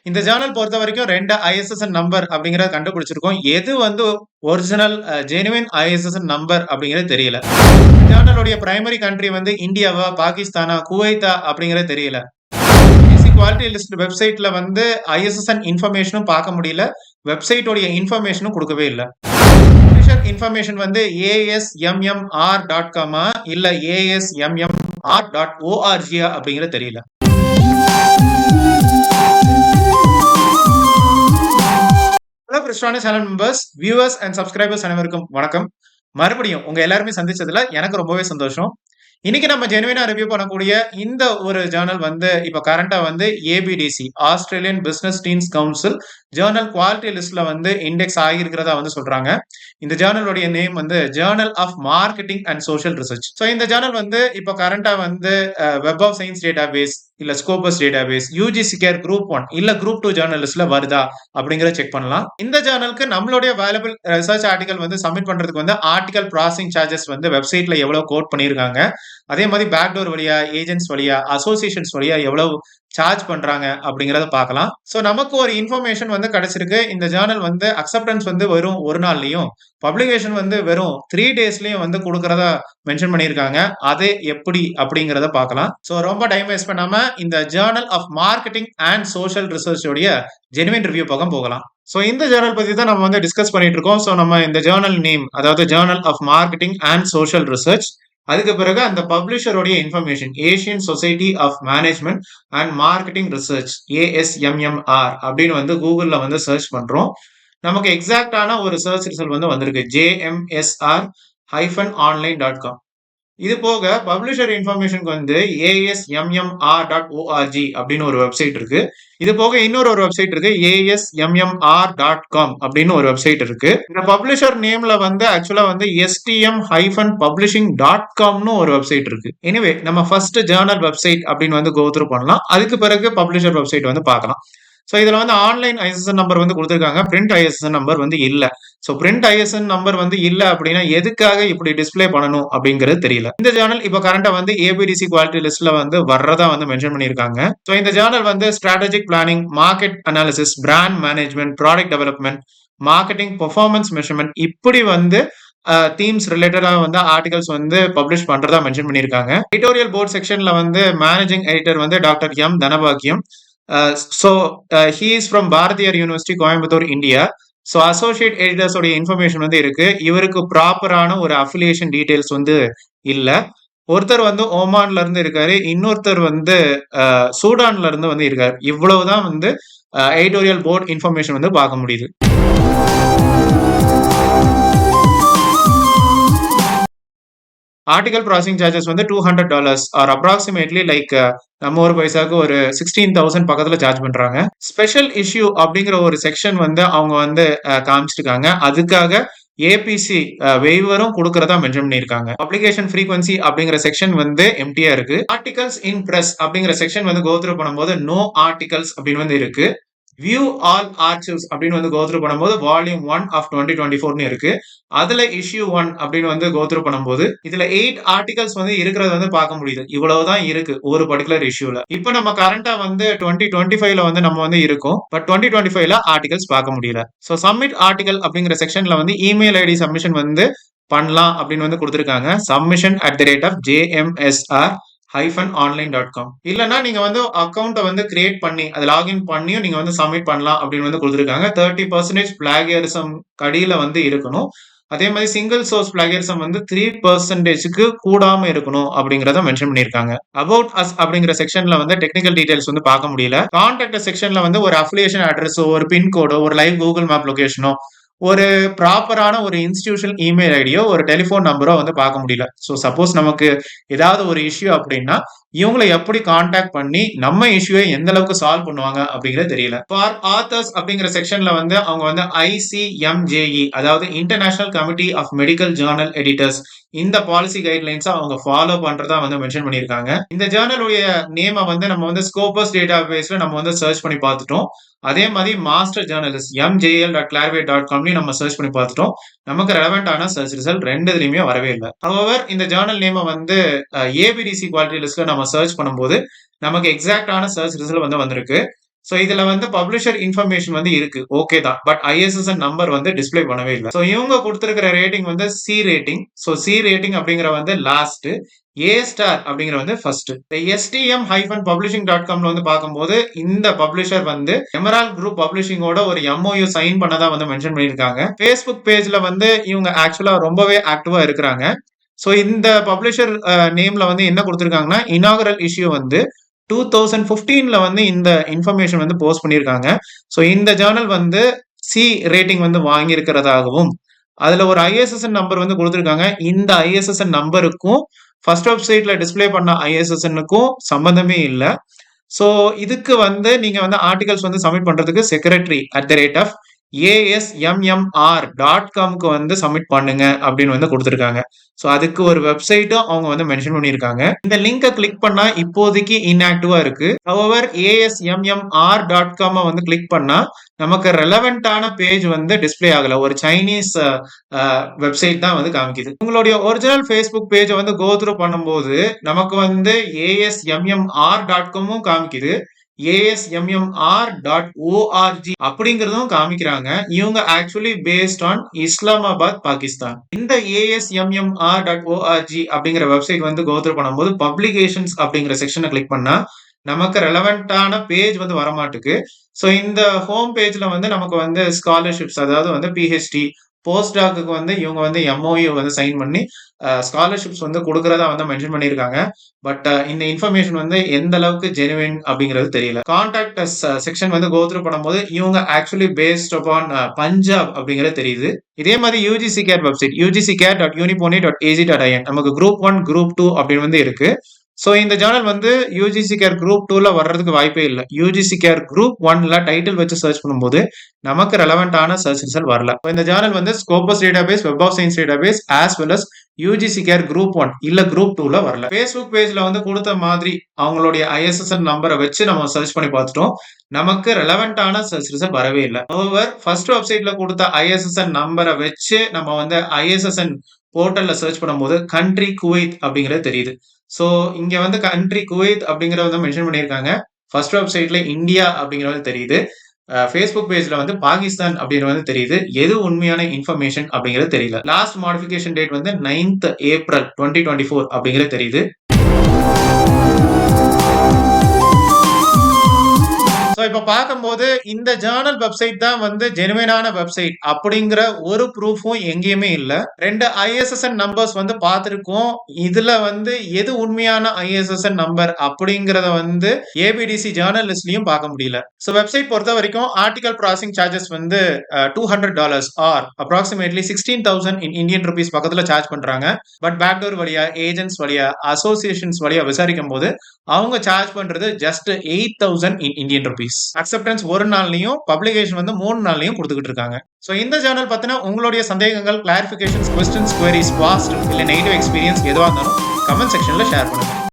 இந்த ஜேர்னல் பொறுத்த வரைக்கும் 2 ISSN நம்பர் அப்படிங்கிறத கண்டுபிடிச்சிருக்கோம். எது வந்து ஒரிஜினல் ஜெனுவின் ISSN நம்பர் அப்படிங்கிறது தெரியல. ஜேர்னலுடைய பிரைமரி கண்ட்ரி வந்து இந்தியாவா, பாகிஸ்தானா, குவைத்தா அப்படிங்கிறது தெரியல. குவாலிட்டி லிஸ்ட் வெப்சைட்ல வந்து ISSN இன்ஃபர்மேஷனும் பார்க்க முடியல. வெப்சைட்டோடைய இன்ஃபர்மேஷனும் கொடுக்கவே இல்ல. இன்ஃபர்மேஷன் வந்து ASMMR.com இல்ல ASMMR.org அப்படிங்கிறது தெரியல. ஹலோ கிறிஸ்டான channel members, viewers and subscribers அனைவருக்கும் வணக்கம். மறுபடியும் உங்க எல்லாருமே சந்திச்சதுல எனக்கு ரொம்பவே சந்தோஷம். இன்னைக்கு நம்ம ஜெனுவினா ரிவ்யூ பண்ணக்கூடிய இந்த ஒரு ஜேர்னல் வந்து இப்ப கரண்டா வந்து ABDC Australian business deans council journal quality லிஸ்ட்ல வந்து இண்டெக்ஸ் ஆகியிருக்கிறதா வந்து சொல்றாங்க. இந்த ஜேர்னலுடைய நேம் வந்து journal of marketing and social research. So இந்த ஜேர்னல் வந்து இப்ப கரண்டா வந்து வெப் ஆஃப் சயின்ஸ் டேட்டாபேஸ் இல்ல Scopus database, UGC care group 1 இல்ல குரூப் 2 ஜேர்னலிஸ்ட்ல வருதா அப்படிங்கறத செக் பண்ணலாம். இந்த ஜேர்னலுக்கு நம்மளுடைய வேல்யூபிள் ரிசர்ச் ஆர்டிகல் வந்து சப்மிட் பண்றதுக்கு வந்து ஆர்டிகல் ப்ராசஸிங் சார்ஜஸ் வந்து வெப்சைட்ல எவ்வளவு கோட் பண்ணிருக்காங்க, அதே மாதிரி பேக்டோர் வழியா, ஏஜென்ட்ஸ் வழியா, அசோசியேஷன்ஸ் வழியா எவ்வளவு சார்ஜ் பண்றாங்க அப்படிங்கறத பார்க்கலாம். சோ நமக்கு ஒரு இன்ஃபர்மேஷன் வந்து கிடைச்சிருக்கு. இந்த ஜேர்னல் வந்து அக்செப்டன்ஸ் வந்து வெறும் ஒரு நாள்லயும், பப்ளிகேஷன் வந்து வெறும் 3 டேஸ்லயும் வந்து கொடுக்கறதா மென்ஷன் பண்ணிருக்காங்க. அது எப்படி அப்படிங்கறத பார்க்கலாம். சோ ரொம்ப டைம் வேஸ்ட் பண்ணாம இந்த journal of marketing and social research உடைய ஜெனுவின் ரிவ்யூ பக்கம் போகலாம். சோ இந்த ஜேர்னல் பத்தி தான் நம்ம வந்து டிஸ்கஸ் பண்ணிட்டு இருக்கோம். சோ நம்ம இந்த ஜேர்னல் நேம், அதாவது journal of marketing and social research, அதுக்கு பிறகு அந்த பப்ளிஷருடைய information Asian society of management and marketing research ASMMR அப்படின்னு வந்து கூகுள்ல வந்து சர்ச் பண்றோம். நமக்கு எக்ஸாக்டான ஒரு சர்ச் ரிசல்ட் வந்து வந்திருக்கு JMSR-online.com. இது போக பப்ளிஷர் இன்ஃபர்மேஷனுக்கு வந்து ASMMR.org அப்படின்னு ஒரு வெப்சைட் இருக்கு. இது போக இன்னொரு வெப்சைட் இருக்கு, ASMMR.com அப்படின்னு ஒரு வெப்சைட் இருக்கு. இந்த பப்ளிஷர் நேம்ல வந்து ஆக்சுவலா வந்து STM-publishing.comனு ஒரு வெப்சைட் இருக்கு. எனிவே நம்ம ஃபர்ஸ்ட் ஜேர்னல் வெப்சைட் அப்படின்னு வந்து கோ த்ரூ பண்ணலாம். அதுக்கு பிறகு பப்ளிஷர் வெப்சைட் வந்து பார்க்கலாம். ஸோ இதுல வந்து ஆன்லைன் ISSN நம்பர் வந்து கொடுத்துருக்காங்க, பிரிண்ட் ISSN நம்பர் வந்து இல்ல. ஸோ பிரிண்ட் ISSN நம்பர் வந்து இல்ல அப்படின்னா எதுக்காக இப்படி டிஸ்பிளே பண்ணணும் அப்படிங்கிறது தெரியல. இந்த ஜேர்னல் இப்போ கரண்டா வந்து ABDC குவாலிட்டி லிஸ்ட்ல வந்து வர்றதா வந்து மென்ஷன் பண்ணியிருக்காங்க. ஸோ இந்த ஜேர்னல் வந்து strategic planning, market analysis, brand management, product development, marketing, performance measurement இப்படி வந்து தீம்ஸ் ரிலேட்டடா வந்து ஆர்டிகல்ஸ் வந்து பப்ளிஷ் பண்றதா மென்ஷன் பண்ணியிருக்காங்க. எடிட்டோரியல் போர்ட் செக்ஷன்ல வந்து மேனேஜிங் எடிட்டர் வந்து doctor M Dhanabakkiyam. He is from Bharathiar university, Coimbatore, India. So associate editors உடைய இன்ஃபர்மேஷன் வந்து இருக்கு. இவருக்கு ப்ராப்பரான ஒரு அஃபிலியேஷன் டீடைல்ஸ் வந்து இல்ல. ஒருத்தர் வந்து ஓமான்ல இருந்து இருக்காரு, இன்னொருத்தர் வந்து சூடான்ல இருந்து வந்து இருக்காரு. இவ்வளவுதான் வந்து எடிட்டோரியல் போர்ட் இன்ஃபர்மேஷன் வந்து பார்க்க முடியுது. ஆர்டிகல் ப்ராசஸிங் சார்ஜஸ் வந்து $200 ஆர் அப்ராக்சிமேட்லி லைக் நம்ம ஒரு பைசாக்கு ஒரு 16,000 பக்கத்துல சார்ஜ் பண்றாங்க. ஸ்பெஷல் இஷ்யூ அப்படிங்கிற ஒரு செக்ஷன் வந்து அவங்க வந்து காமிச்சிருக்காங்க. அதுக்காக APC வெய்வரும் கொடுக்கறதா மென்ஷன் பண்ணிருக்காங்க. அப்ளிகேஷன் ஃப்ரீக்வன்சி அப்படிங்கிற செக்ஷன் வந்து எம்டியா இருக்கு. ஆர்டிகல்ஸ் இன் பிரஸ் அப்படிங்கிற செக்ஷன் வந்து கோத்ரூ பண்ணும்போது நோ ஆர்டிகல்ஸ் அப்படின்னு வந்து இருக்கு. வியூ ஆல் ஆர்ச்சிவ்ஸ் அப்படின்னு வந்து கோத்ரூ பண்ணும்போது வால்யூம் 1 ஆஃப் 2024 இருக்கு. அதுல இஷ்யூ 1 அப்படின்னு வந்து கோத்ரூ பண்ணும்போது இதுல 8 ஆர்டிகல்ஸ் வந்து இருக்கிறது வந்து பார்க்க முடியுது. இவ்வளவுதான் இருக்கு ஒரு பர்டிகுலர் இஷ்யூல. இப்போ நம்ம கரண்டா வந்து 2025ல வந்து நம்ம வந்து இருக்கோம். பட் 2025ல ஆர்டிகல்ஸ் பார்க்க முடியல. சோ சப்மிட் ஆர்டிகல் அப்படிங்கிற செக்ஷன்ல வந்து இமெயில் ஐடி சப்மிஷன் வந்து பண்ணலாம் அப்படின்னு வந்து கொடுத்திருக்காங்க. submission@JMSR-online.com. இல்லனா நீங்க வந்து அக்கவுண்ட வந்து கிரியேட் பண்ணி அதை லாகின் பண்ணியும் நீங்க வந்து சப்மிட் பண்ணலாம் அப்படின்னு வந்து கொடுத்திருக்காங்க. 30% பிளாகியரிசம் கடியில வந்து இருக்கணும். அதே மாதிரி சிங்கிள் சோர்ஸ் பிளாகியரிசம் வந்து 3%க்கு கூடாம இருக்கணும் அப்படிங்கறத மென்ஷன் பண்ணிருக்காங்க. அபவுட் அஸ் அப்படிங்கிற செக்ஷன்ல வந்து டெக்னிக்கல் டீடைல்ஸ் வந்து பார்க்க முடியல. கான்டாக்ட் செக்ஷன்ல வந்து ஒரு அஃபிலியேஷன் அட்ரஸோ, ஒரு பின்கோடோ, ஒரு லைவ் கூகுள் மேப் லொகேஷனோ, ஒரு ப்ராப்பரான ஒரு இன்ஸ்டிடியூஷன் இமெயில் ஐடியோ, ஒரு டெலிபோன் நம்பரோ வந்து பார்க்க முடியல. ஸோ சப்போஸ் நமக்கு ஏதாவது ஒரு இஷ்யூ அப்படின்னா இவங்களை எப்படி கான்டாக்ட் பண்ணி நம்ம இஷ்யூவை எந்த அளவுக்கு சால்வ் பண்ணுவாங்க அப்படிங்கிறது தெரியல. ஃபார் ஆத்தர்ஸ் அப்படிங்கிற செக்ஷன்ல வந்து அவங்க வந்து ICMJE, அதாவது international committee of medical journal editors, இந்த பாலிசி கைட்லைன்ஸ் அவங்க ஃபாலோ பண்றதா வந்து மென்ஷன் பண்ணிருக்காங்க. இந்த ஜேர்னலுடைய நேமை வந்து நம்ம வந்து ஸ்கோபஸ் டேட்டாபேஸ்ல நம்ம வந்து சர்ச் பண்ணி பார்த்துட்டோம். அதே மாதிரி மாஸ்டர் ஜேர்னலிஸ்ட் MJL.clarivate.com நம்ம சர்ச் பண்ணி பார்த்துட்டோம். நமக்கு ரெலவெண்டான சர்ச் ரிசல்ட் ரெண்டுலயுமே வரவே இல்லை. ஹவவர் இந்த ஜேர்னல் நேமை வந்து ABDC குவாலிட்டி லிஸ்ட்ல நம்ம சர்ச் பண்ணும்போது நமக்கு எக்ஸாக்டான சர்ச் ரிசல்ட் வந்து வந்திருக்கு. சோ இதுல வந்து பப்ளிஷர் இன்ஃபர்மேஷன் வந்து இருக்கு. ஓகே தான். பட் ISSN நம்பர் வந்து டிஸ்ப்ளே பண்ணவே இல்ல. சோ இவங்க குடுத்திருக்கிற ரேட்டிங் வந்து C rating. So C rating அப்படிங்கிற வந்து லாஸ்ட். ஏ ஸ்டார் அப்படிங்கிற வந்து ஃபர்ஸ்ட். stm-publishing.comல வந்து பார்க்கும்போது இந்த பப்ளிஷர் வந்து எமரால்ட் குரூப் பப்ளிஷிங்கோட ஒரு MOU சைன் பண்ணதா வந்து மென்ஷன் பண்ணிருக்காங்க. Facebook பேஜ்ல வந்து இவங்க ஆக்சுவலா ரொம்பவே ஆக்டிவா இருக்கிறாங்க. சோ இந்த பப்ளிஷர் நேம்ல வந்து என்ன கொடுத்திருக்காங்கன்னா இனாகுரல் இஷ்யூ வந்து 2015ல வந்து இந்த இன்ஃபர்மேஷன் வந்து போஸ்ட் பண்ணிருக்காங்க. சோ இந்த ஜர்னல் வந்து சி ரேட்டிங் வந்து வாங்கி இருக்கிறதாகவும் அதுல ஒரு ISSN நம்பர் வந்து கொடுத்திருக்காங்க. இந்த ISSN நம்பருக்கும் ஃபர்ஸ்ட் வெப்சைட்ல டிஸ்ப்ளே பண்ண ISSNக்கும் சம்பந்தமே இல்ல. சோ இதுக்கு வந்து நீங்க வந்து ஆர்டிகல்ஸ் வந்து சப்மிட் பண்றதுக்கு secretary@asmmr.comக்கு வந்து சப்மிட் பண்ணுங்க அப்படின்னு வந்து கொடுத்திருக்காங்க. சோ அதுக்கு ஒரு வெப்சைட்டும் அவங்க வந்து மென்ஷன் பண்ணிருக்காங்க. இந்த லிங்கை கிளிக் பண்ணா இப்போதைக்கு இன்ஆக்டிவா இருக்கு. however asmmr.com வந்து கிளிக் பண்ணா நமக்கு ரெலவென்ட்டான பேஜ் வந்து டிஸ்ப்ளே ஆகல. ஒரு சைனீஸ் வெப்சைட் தான் வந்து காமிக்குது. உங்களுடைய ஒரிஜினல் Facebook பேஜை வந்து கோ த்ரூ பண்ணும்போது நமக்கு வந்து asmmr.com காமிக்குது. asmmr.org அப்படிங்கறதும் காமிக்கிறாங்க. இவங்க actually based on Islamabad, Pakistan. இந்த asmmr.org அப்படிங்கிற வெப்சைட் வந்து கோ த்ரூ பண்ணும்போது பப்ளிகேஷன்ஸ் அப்படிங்கிற செக்ஷனை கிளிக் பண்ணா நமக்கு ரெலவென்ட்டான பேஜ் வந்து வரமாட்டுக்கு. சோ இந்த ஹோம் பேஜ்ல வந்து நமக்கு வந்து ஸ்காலர்ஷிப்ஸ், அதாவது வந்து PhD போஸ்ட் டாக்கு வந்து இவங்க வந்து MOU வந்து சைன் பண்ணி ஸ்காலர்ஷிப்ஸ் வந்து கொடுக்கறதா வந்து மென்ஷன் பண்ணிருக்காங்க. பட் இந்த இன்ஃபர்மேஷன் வந்து எந்த அளவுக்கு ஜெனுவின் அப்படிங்கிறது தெரியல. கான்டாக்ட் செக்ஷன் வந்து கோ த்ரூ பண்ணும்போது இவங்க ஆக்சுவலி பேஸ்ட் அப்பான் பஞ்சாப் அப்படிங்கிறது தெரியுது. இதே மாதிரி UGC கேட் வெப்சைட் ugccare.unipone.ac.in நமக்கு குரூப் 1 குரூப் 2 அப்படின்னு வந்து இருக்கு. சோ இந்த ஜர்னல் வந்து UGC கேர் குரூப் 2ல வர்றதுக்கு வாய்ப்பே இல்ல. UGC கேர் குரூப் 1ல டைட்டில் வச்சு சர்ச் பண்ணும்போது நமக்கு ரெலவென்ட்டான சர்ச் ரிசல்ட் வரல. இந்த ஜர்னல் வந்து Scopus database, web of science database as well as UGC care group 1 இல்ல குரூப் 2ல வரல. Facebook பேஜ்ல வந்து கொடுத்த மாதிரி அவங்களுடைய ISSN நம்பரை வச்சு நம்ம சர்ச் பண்ணி பார்த்துட்டோம். நமக்கு ரெலவென்ட்டான சர்ச் ரிசல்ட் வரவே இல்ல. however ஃபர்ஸ்ட் வெப்சைட்ல கொடுத்த ISSN நம்பரை வச்சு நம்ம வந்து ISSN போர்ட்டல்ல சர்ச் பண்ணும்போது கண்ட்ரி குவைத் அப்படிங்கிறது தெரியுது. சோ இங்க வந்து கண்ட்ரி குவைத் அப்படிங்கறத வந்து மென்ஷன் பண்ணிருக்காங்க. ஃபர்ஸ்ட் வெப்சைட்ல இந்தியா அப்படிங்கறது தெரியுது. Facebook பேஜ்ல வந்து பாகிஸ்தான் அப்படிங்கிறது வந்து தெரியுது. எது உண்மையான இன்ஃபர்மேஷன் அப்படிங்கிறது தெரியல. லாஸ்ட் மாடிஃபிகேஷன் டேட் வந்து 9th ஏப்ரல் 2024 அப்படிங்கிறது தெரியுது. சோ இப்ப பார்க்கும்போது இந்த ஜர்னல் வெப்சைட் தான் வந்து ஜெனுவினான வெப்சைட் அப்படிங்கிற ஒரு ப்ரூஃபும் எங்கேயுமே இல்ல. 2 ISSN நம்பர்ஸ் வந்து பார்த்திருக்கோம். இதுல வந்து எது உண்மையான ISSN நம்பர் அப்படிங்கறத வந்து ABDC ஜர்னல் லிஸ்ட்லயும் பார்க்க முடியல. சோ வெப்சைட் பொறுத்த வரைக்கும் ஆர்டிகல் ப்ராசஸிங் சார்ஜஸ் வந்து $200 or approximately 16,000 in Indian rupees பக்கத்துல சார்ஜ் பண்றாங்க. பட் பேக்டோர் வழியா, ஏஜென்ட்ஸ் வழியா, அசோசியேஷன்ஸ் வழியா விசாரிக்கும் போது அவங்க சார்ஜ் பண்றது just 8,000 in Indian rupees. Acceptance ஒரு நாள்லயும், பப்ளிகேஷன் வந்து 3 நாள்லயும் கொடுத்துக்கிட்டு இருக்காங்க. சோ இந்த ஜர்னல் பத்தின உங்களுடைய சந்தேகங்கள், கிளாரிபிகேஷன்ஸ், क्वेश्चंस, queries, past இல்ல நெகட்டிவ் எக்ஸ்பீரியன்ஸ் எதுவா இருந்தாலும் கமெண்ட் செக்ஷன்ல ஷேர் பண்ணுங்க.